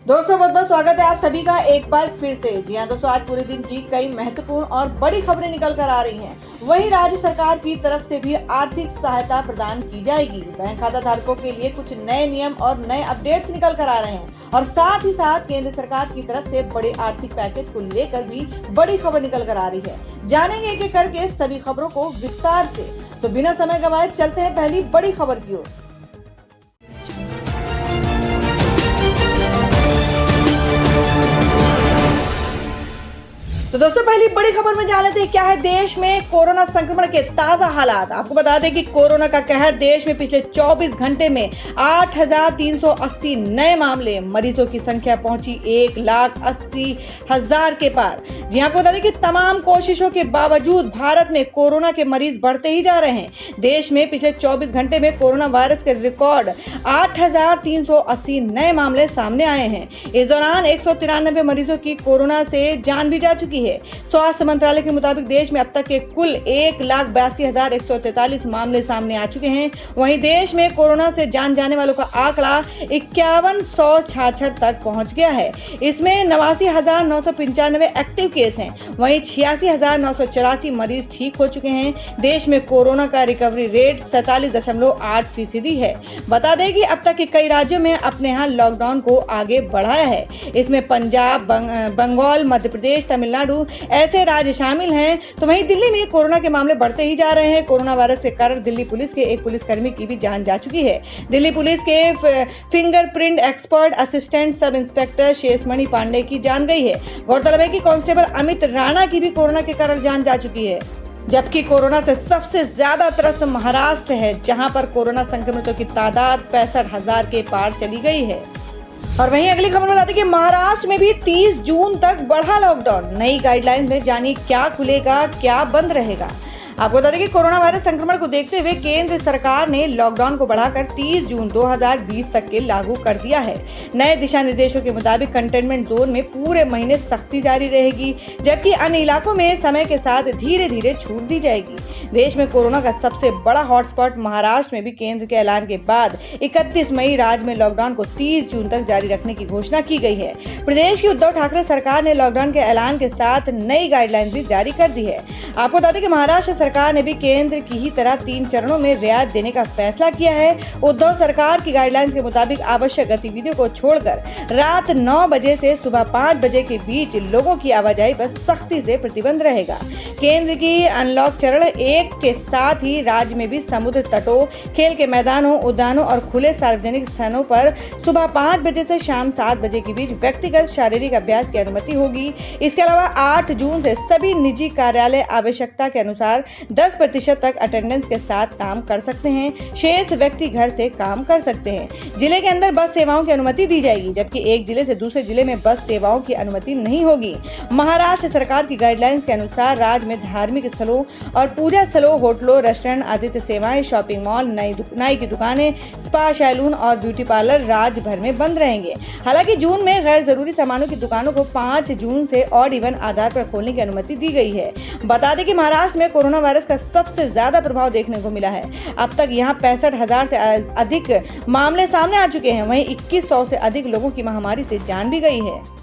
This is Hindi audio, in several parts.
दोस्तों बहुत बहुत स्वागत है आप सभी का एक बार फिर से। जी हाँ दोस्तों, आज पूरे दिन की कई महत्वपूर्ण और बड़ी खबरें निकल कर आ रही हैं। वहीं राज्य सरकार की तरफ से भी आर्थिक सहायता प्रदान की जाएगी। बैंक खाता धारकों के लिए कुछ नए नियम और नए अपडेट्स निकल कर आ रहे हैं और साथ ही साथ केंद्र सरकार की तरफ से बड़े आर्थिक पैकेज को लेकर भी बड़ी खबर निकल कर आ रही है। जानेंगे एक एक करके सभी खबरों को विस्तार से। तो बिना समय गंवाए चलते हैं पहली बड़ी खबर की ओर। तो दोस्तों पहली बड़ी खबर में जान लेते हैं क्या है देश में कोरोना संक्रमण के ताजा हालात। आपको बता दें कि कोरोना का कहर देश में पिछले 24 घंटे में 8,380 नए मामले, मरीजों की संख्या पहुंची 1,80,000 के पार। जी आपको बता दें कि तमाम कोशिशों के बावजूद भारत में कोरोना के मरीज बढ़ते ही जा रहे हैं। देश में पिछले 24 घंटे में कोरोना वायरस के रिकॉर्ड 8,380 नए मामले सामने आए हैं। इस दौरान 193 मरीजों की कोरोना से जान भी जा चुकी है। स्वास्थ्य मंत्रालय के मुताबिक देश में अब तक के कुल 1,82,143 मामले सामने आ चुके हैं। वहीं देश में कोरोना से जान जाने वालों का आंकड़ा 5166 तक पहुंच गया है। इसमें 89,995 एक्टिव केस हैं। वहीं 86,984 मरीज ठीक हो चुके हैं। देश में कोरोना का रिकवरी रेट 47.8% है। बता दें कि अब तक के कई राज्यों में अपने यहाँ लॉकडाउन को आगे बढ़ाया है। इसमें पंजाब, बंगाल, मध्य प्रदेश, तमिलनाडु ऐसे राज्य शामिल हैं। तो वहीं दिल्ली में कोरोना के मामले बढ़ते ही जा रहे हैं। कोरोना वायरस के कारण दिल्ली पुलिस के एक पुलिसकर्मी की भी जान जा चुकी है। दिल्ली पुलिस के fingerprint expert assistant sub inspector Sheshmani Pandey की जान गई है। गौरतलब है कि कांस्टेबल अमित राणा की भी कोरोना के कारण जान जा चुकी है। जबकि कोरोना से सबसे ज्यादा त्रस्त महाराष्ट्र है, जहां पर कोरोना संक्रमितों की तादाद 65,000 के पार चली गई है। और वहीं अगली खबर बताते कि महाराष्ट्र में भी 30 जून तक बढ़ा लॉकडाउन। नई गाइडलाइन में जानिए क्या खुलेगा, क्या बंद रहेगा। आपको बता दें कि कोरोना वायरस संक्रमण को देखते हुए केंद्र सरकार ने लॉकडाउन को बढ़ाकर 30 जून 2020 तक के लागू कर दिया है। नए दिशा निर्देशों के मुताबिक कंटेनमेंट जोन में पूरे महीने सख्ती जारी रहेगी, जबकि अन्य इलाकों में समय के साथ धीरे धीरे छूट दी जाएगी। देश में कोरोना का सबसे बड़ा हॉटस्पॉट महाराष्ट्र में भी केंद्र के ऐलान के बाद 31 मई राज्य में लॉकडाउन को 30 जून तक जारी रखने की घोषणा की गई है। प्रदेश की उद्धव ठाकरे सरकार ने लॉकडाउन के ऐलान के साथ नई गाइडलाइन भी जारी कर दी है। आपको बता दें कि महाराष्ट्र सरकार ने भी केंद्र की ही तरह 3 चरणों में रियायत देने का फैसला किया है। उद्धव सरकार की गाइडलाइंस के मुताबिक आवश्यक गतिविधियों को छोड़कर रात 9 बजे से सुबह 5 बजे के बीच लोगों की आवाजाही पर सख्ती से प्रतिबंध रहेगा। केंद्र की अनलॉक चरण 1 के साथ ही राज्य में भी समुद्र तटों, खेल के मैदानों, उद्यानों और खुले सार्वजनिक स्थानों पर सुबह 5 बजे से शाम 7 बजे के बीच व्यक्तिगत शारीरिक अभ्यास की अनुमति होगी। इसके अलावा 8 जून से सभी निजी कार्यालय आवश्यकता के अनुसार 10% तक अटेंडेंस के साथ काम कर सकते हैं। शेष व्यक्ति घर से काम कर सकते हैं। जिले के अंदर बस सेवाओं की अनुमति दी जाएगी, जबकि एक जिले से दूसरे जिले में बस सेवाओं की अनुमति नहीं होगी। महाराष्ट्र सरकार की गाइडलाइंस के अनुसार राज्य में धार्मिक स्थलों और पूजा स्थलों, होटलों, रेस्टोरेंट, आतिथ्य सेवाएं, शॉपिंग मॉल, नाई की दुकानें, स्पा, सैलून और ब्यूटी पार्लर राज्य भर में बंद रहेंगे। हालांकि जून में गैर जरूरी सामानों की दुकानों को 5 जून से ऑड इवन आधार पर खोलने की अनुमति दी गई है। बता दें कि महाराष्ट्र में कोरोना वायरस का सबसे ज्यादा प्रभाव देखने को मिला है। अब तक यहां 65,000 से अधिक मामले सामने आ चुके हैं। वहीं 2100 से अधिक लोगों की महामारी से जान भी गई है।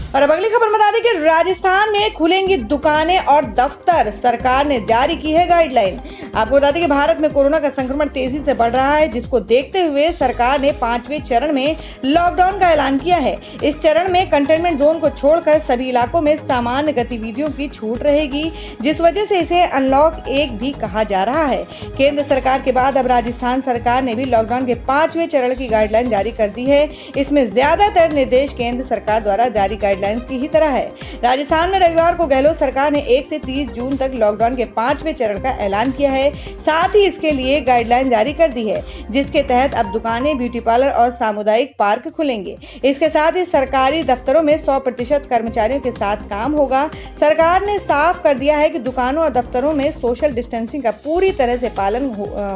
और अब अगली खबर बता दें कि राजस्थान में खुलेंगी दुकानें और दफ्तर, सरकार ने जारी की है गाइडलाइन। आपको बता दें कि भारत में कोरोना का संक्रमण तेजी से बढ़ रहा है, जिसको देखते हुए सरकार ने 5वें चरण में लॉकडाउन का ऐलान किया है। इस चरण में कंटेनमेंट जोन को छोड़कर सभी इलाकों में सामान्य गतिविधियों की छूट रहेगी, जिस वजह से इसे अनलॉक 1 भी कहा जा रहा है। केंद्र सरकार के बाद अब राजस्थान सरकार ने भी लॉकडाउन के 5वें चरण की गाइडलाइन जारी कर दी है। इसमें ज्यादातर निर्देश केंद्र सरकार द्वारा जारी गाइडलाइंस की ही तरह है। राजस्थान में रविवार को गहलोत सरकार ने 1 से 30 जून तक लॉकडाउन के 5वें चरण का ऐलान किया है। साथ ही इसके लिए गाइडलाइन जारी कर दी है, जिसके तहत अब दुकानें, ब्यूटी पार्लर और सामुदायिक पार्क खुलेंगे। इसके साथ ही सरकारी दफ्तरों में 100% कर्मचारियों के साथ काम होगा। सरकार ने साफ कर दिया है कि दुकानों और दफ्तरों में सोशल डिस्टेंसिंग का पूरी तरह से पालन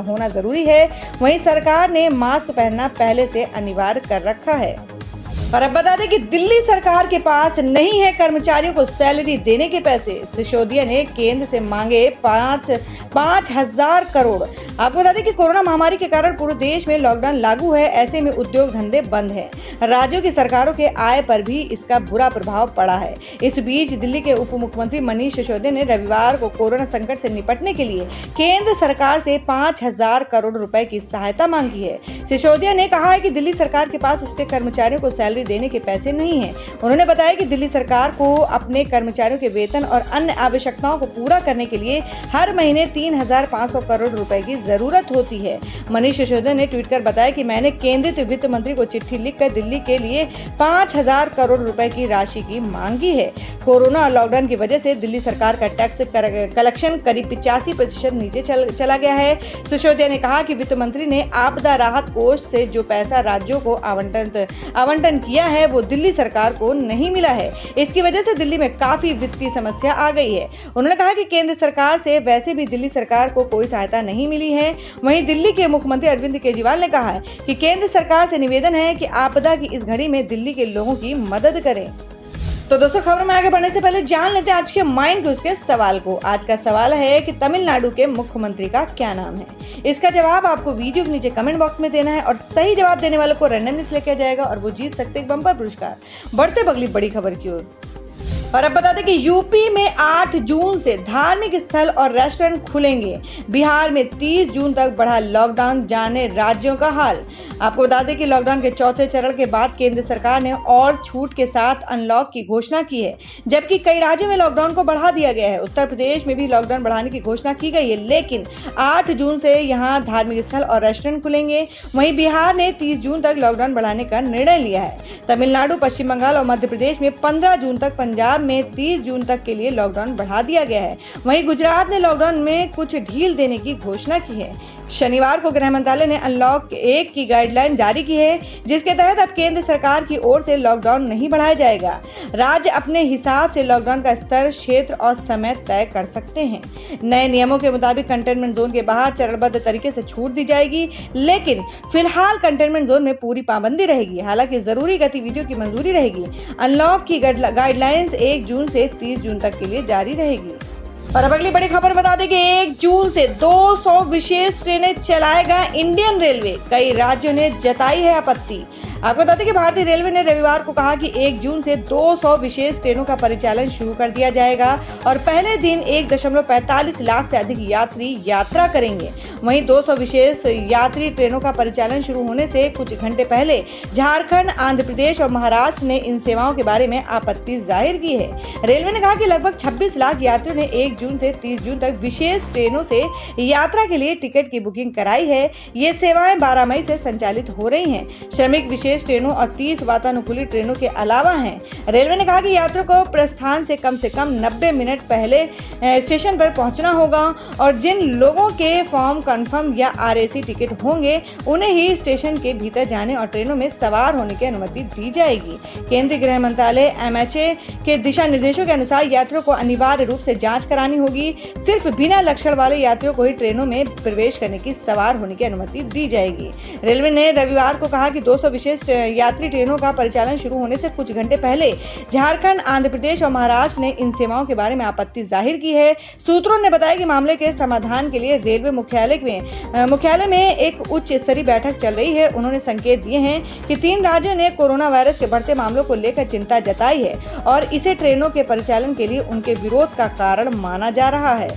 होना जरूरी है। वहीं सरकार ने मास्क पहनना पहले से अनिवार्य कर रखा है। और अब बता दें कि दिल्ली सरकार के पास नहीं है कर्मचारियों को सैलरी देने के पैसे। सिसोदिया ने केंद्र से मांगे 5,000 करोड़। आपको बता दें कि कोरोना महामारी के कारण पूरे देश में लॉकडाउन लागू है। ऐसे में उद्योग धंधे बंद हैं। राज्यों की सरकारों के आय पर भी इसका बुरा प्रभाव पड़ा है। इस बीच दिल्ली के उप मुख्यमंत्री मनीष सिसोदिया ने रविवार को कोरोना संकट से निपटने के लिए केंद्र सरकार से 5,000 करोड़ रुपए की सहायता मांगी है। सिसोदिया ने कहा है कि दिल्ली सरकार के पास उसके कर्मचारियों को सैलरी देने के पैसे नहीं है। उन्होंने बताया कि दिल्ली सरकार को अपने कर्मचारियों के वेतन और अन्य आवश्यकताओं को पूरा करने के लिए हर महीने 3,500 करोड़ रुपए की जरूरत होती है। मनीष सिसोदिया ने ट्वीट कर बताया कि मैंने केंद्रीय वित्त मंत्री को चिट्ठी लिखकर दिल्ली के लिए 5,000 करोड़ रुपए की राशि की मांगी है। कोरोना और लॉकडाउन की वजह से दिल्ली सरकार का टैक्स कलेक्शन करीब 85% नीचे चला गया है। सिसोदिया ने कहा कि वित्त मंत्री ने आपदा राहत कोष से जो पैसा राज्यों को आवंटन किया है वो दिल्ली सरकार को नहीं मिला है। इसकी वजह से दिल्ली में काफी वित्तीय समस्या आ गई है। उन्होंने कहा कि केंद्र सरकार से वैसे भी दिल्ली सरकार को कोई सहायता नहीं मिली है। वहीं दिल्ली के मुख्यमंत्री अरविंद केजरीवाल ने कहा है कि केंद्र सरकार से निवेदन है कि आपदा की इस घड़ी में दिल्ली के लोगों की मदद करें। तो दोस्तों, खबर में आगे बढ़ने से पहले जान लेते हैं आज के माइंड क्विज के सवाल को। आज का सवाल है कि तमिलनाडु के मुख्यमंत्री का क्या नाम है। इसका जवाब आपको वीडियो के नीचे कमेंट बॉक्स में देना है और सही जवाब देने वालों को रैंडमली सिलेक्ट किया जाएगा और वो जीत सकते हैं बम्पर पुरस्कार। बढ़ते अगली बड़ी खबर की ओर। और अब बता दें कि यूपी में 8 जून से धार्मिक स्थल और रेस्टोरेंट खुलेंगे। बिहार में 30 जून तक बढ़ा लॉकडाउन, जाने राज्यों का हाल। आपको बता दें कि लॉकडाउन के चौथे चरण के बाद केंद्र सरकार ने और छूट के साथ अनलॉक की घोषणा की है, जबकि कई राज्यों में लॉकडाउन को बढ़ा दिया गया है। उत्तर प्रदेश में भी लॉकडाउन बढ़ाने की घोषणा की गई है, लेकिन 8 जून से यहां धार्मिक स्थल और रेस्टोरेंट खुलेंगे। वहीं बिहार ने 30 जून तक लॉकडाउन बढ़ाने का निर्णय लिया है। तमिलनाडु, पश्चिम बंगाल और मध्य प्रदेश में 15 जून तक, पंजाब में 30 जून तक के लिए लॉकडाउन बढ़ा दिया गया है। वहीं गुजरात ने लॉकडाउन में कुछ ढील देने की घोषणा की है। शनिवार को गृह मंत्रालय ने अनलॉक 1 की गाइडलाइन जारी की है, जिसके तहत अब केंद्र सरकार की ओर से लॉकडाउन नहीं बढ़ाया जाएगा। राज्य अपने हिसाब से लॉकडाउन का स्तर, क्षेत्र और समय तय कर सकते हैं। नए नियमों के मुताबिक कंटेनमेंट जोन के बाहर चरणबद्ध तरीके से छूट दी जाएगी, लेकिन फिलहाल कंटेनमेंट जोन में पूरी पाबंदी रहेगी। हालांकि जरूरी गतिविधियों की मंजूरी रहेगी। अनलॉक की गाइडलाइंस 1 जून से 30 जून तक के लिए जारी रहेगी। और अब अगली बड़ी खबर बता दें कि 1 जून से 200 विशेष ट्रेनें चलाएगा इंडियन रेलवे। कई राज्यों ने जताई है आपत्ति। आपको बता दें कि भारतीय रेलवे ने रविवार को कहा कि 1 जून से 200 विशेष ट्रेनों का परिचालन शुरू कर दिया जाएगा और पहले दिन 1.45 लाख से अधिक यात्री यात्रा करेंगे। वहीं 200 विशेष यात्री ट्रेनों का परिचालन शुरू होने से कुछ घंटे पहले झारखंड, आंध्र प्रदेश और महाराष्ट्र ने इन सेवाओं के बारे में आपत्ति जाहिर की है। रेलवे ने कहा कि लगभग 26 लाख यात्रियों ने 1 जून से 30 जून तक विशेष ट्रेनों से यात्रा के लिए टिकट की बुकिंग कराई है। ये सेवाएं 12 मई से संचालित हो रही हैं। श्रमिक विशेष ट्रेनों और 30 वातानुकूलित ट्रेनों के अलावा हैं। रेलवे ने कहा कि यात्रियों को प्रस्थान से कम 90 मिनट पहले स्टेशन पर पहुंचना होगा और जिन लोगों के फॉर्म कंफर्म या RAC टिकट होंगे उन्हें ही स्टेशन के भीतर जाने और ट्रेनों में सवार होने की अनुमति दी जाएगी। केंद्रीय गृह मंत्रालय MHA के दिशा निर्देशों के अनुसार यात्रियों को अनिवार्य रूप से जांच करानी होगी। सिर्फ बिना लक्षण वाले यात्रियों को ही ट्रेनों में प्रवेश करने की, सवार होने की अनुमति दी जाएगी। रेलवे ने रविवार को कहा कि 200 विशेष यात्री ट्रेनों का परिचालन शुरू होने से कुछ घंटे पहले झारखंड, आंध्र प्रदेश और महाराष्ट्र ने इन सेवाओं के बारे में आपत्ति जाहिर की है। सूत्रों ने बताया कि मामले के समाधान के लिए रेलवे मुख्यालय में एक उच्च स्तरीय बैठक चल रही है। उन्होंने संकेत दिए हैं कि 3 राज्यों ने कोरोना वायरस के बढ़ते मामलों को लेकर चिंता जताई है और इसे ट्रेनों के परिचालन के लिए उनके विरोध का कारण माना जा रहा है।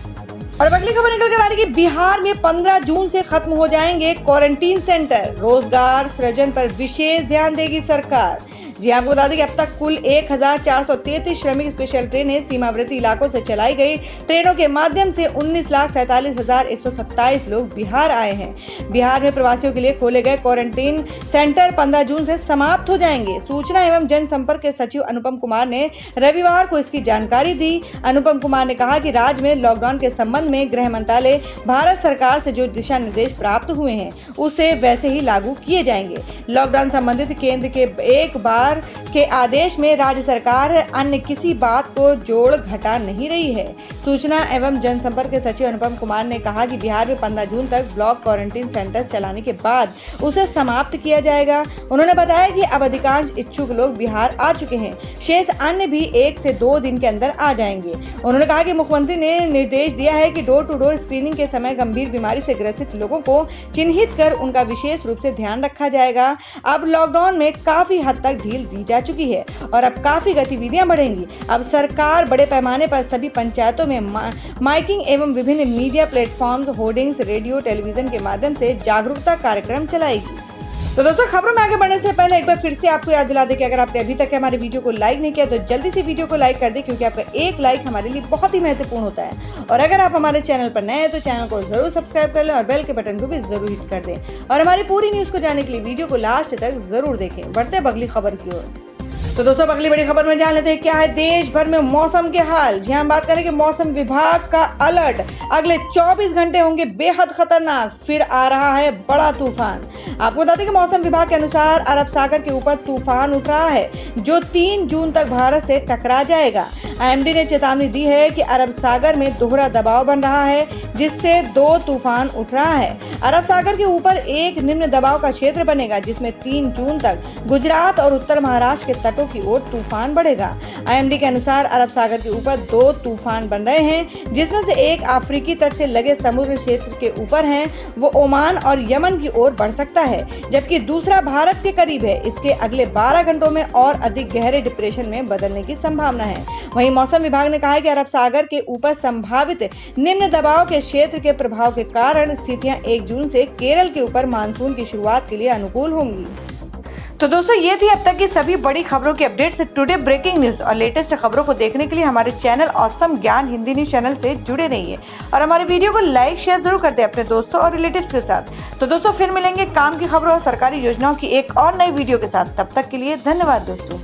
और अगली खबर निकल कर आ रही है कि बिहार में 15 जून से खत्म हो जाएंगे क्वारंटीन सेंटर। रोजगार सृजन पर विशेष ध्यान देगी सरकार। जी आपको बता दें कि अब तक कुल 1433 श्रमिक स्पेशल ट्रेनें सीमावर्ती इलाकों से चलाई गई। ट्रेनों के माध्यम से 19,47,127 लोग बिहार आए हैं। बिहार में प्रवासियों के लिए खोले गए क्वारंटीन सेंटर 15 जून से समाप्त हो जाएंगे। सूचना एवं जनसंपर्क के सचिव अनुपम कुमार ने रविवार को इसकी जानकारी दी। अनुपम कुमार ने कहा कि राज्य में लॉकडाउन के संबंध में गृह मंत्रालय, भारत सरकार से जो दिशा निर्देश प्राप्त हुए हैं उसे वैसे ही लागू किए जाएंगे। लॉकडाउन संबंधित केंद्र के एक बार के आदेश में राज्य सरकार अन्य किसी बात को जोड़ घटा नहीं रही है। सूचना एवं जनसंपर्क के सचिव अनुपम कुमार ने कहा कि बिहार में 15 जून तक ब्लॉक क्वारंटीन सेंटर चलाने के बाद उसे समाप्त किया जाएगा। उन्होंने बताया कि अब अधिकांश इच्छुक लोग बिहार आ चुके हैं, शेष अन्य भी 1 से 2 दिन के अंदर आ जाएंगे। उन्होंने कहा कि मुख्यमंत्री ने निर्देश दिया है कि डोर टू डोर स्क्रीनिंग के समय गंभीर बीमारी से ग्रसित लोगों को चिन्हित कर उनका विशेष रूप से ध्यान रखा जाएगा। अब लॉकडाउन में काफी हद तक ढील दी जा चुकी है और अब काफी गतिविधियां बढ़ेंगी। अब सरकार बड़े पैमाने पर सभी पंचायतों में माइकिंग एवं विभिन्न media platforms, hoardings, radio, television के माध्यम से जागरूकता कार्यक्रम चलाएगी। तो दोस्तों, खबरों में आगे बढ़ने से पहले एक बार फिर से आपको याद दिला दें कि अगर आपने अभी तक हमारे वीडियो को लाइक नहीं किया तो जल्दी से वीडियो को लाइक कर दें, क्योंकि आपका एक लाइक हमारे लिए बहुत ही महत्वपूर्ण होता है। और अगर आप हमारे चैनल पर नए हैं तो चैनल को जरूर सब्सक्राइब कर लें और बेल के बटन को भी जरूर हिट कर दें। और हमारी पूरी न्यूज को जानने के लिए वीडियो को लास्ट तक जरूर देखें। बढ़ते हैं अगली खबर की ओर। तो दोस्तों, अगली बड़ी खबर में जान लेते हैं क्या है देश भर में मौसम के हाल। जी हम बात करें कि मौसम विभाग का अलर्ट, अगले 24 घंटे होंगे बेहद खतरनाक, फिर आ रहा है बड़ा तूफान। आपको बता दें कि मौसम विभाग के अनुसार अरब सागर के ऊपर तूफान उठ रहा है जो 3 जून तक भारत से टकरा जाएगा। IMD ने चेतावनी दी है कि अरब सागर में दोहरा दबाव बन रहा है जिससे 2 तूफान उठ रहा है। अरब सागर के ऊपर एक निम्न दबाव का क्षेत्र बनेगा जिसमें 3 जून तक गुजरात और उत्तर महाराष्ट्र के तटों की ओर तूफान बढ़ेगा। IMD के अनुसार अरब सागर के ऊपर 2 तूफान बन रहे हैं जिसमें से एक अफ्रीकी तट से लगे समुद्र क्षेत्र के ऊपर है, वो ओमान और यमन की ओर बढ़ सकता है, जबकि दूसरा भारत के करीब है। इसके अगले 12 घंटों में और अधिक गहरे डिप्रेशन में बदलने की संभावना है। वहीं मौसम विभाग ने कहा है कि अरब सागर के ऊपर संभावित निम्न दबाव के क्षेत्र के प्रभाव के कारण स्थितियां 1 जून से केरल के ऊपर मानसून की शुरुआत के लिए अनुकूल होंगी। तो दोस्तों, ये थी अब तक की सभी बड़ी खबरों की अपडेट्स। टुडे ब्रेकिंग न्यूज और लेटेस्ट खबरों को देखने के लिए हमारे चैनल ऑसम ज्ञान हिंदी न्यूज चैनल से जुड़े रहिए और हमारे वीडियो को लाइक शेयर जरूर कर दें अपने दोस्तों और रिलेटिव्स के साथ। तो दोस्तों, फिर मिलेंगे काम की खबरों और सरकारी योजनाओं की एक और नई वीडियो के साथ। तब तक के लिए धन्यवाद दोस्तों।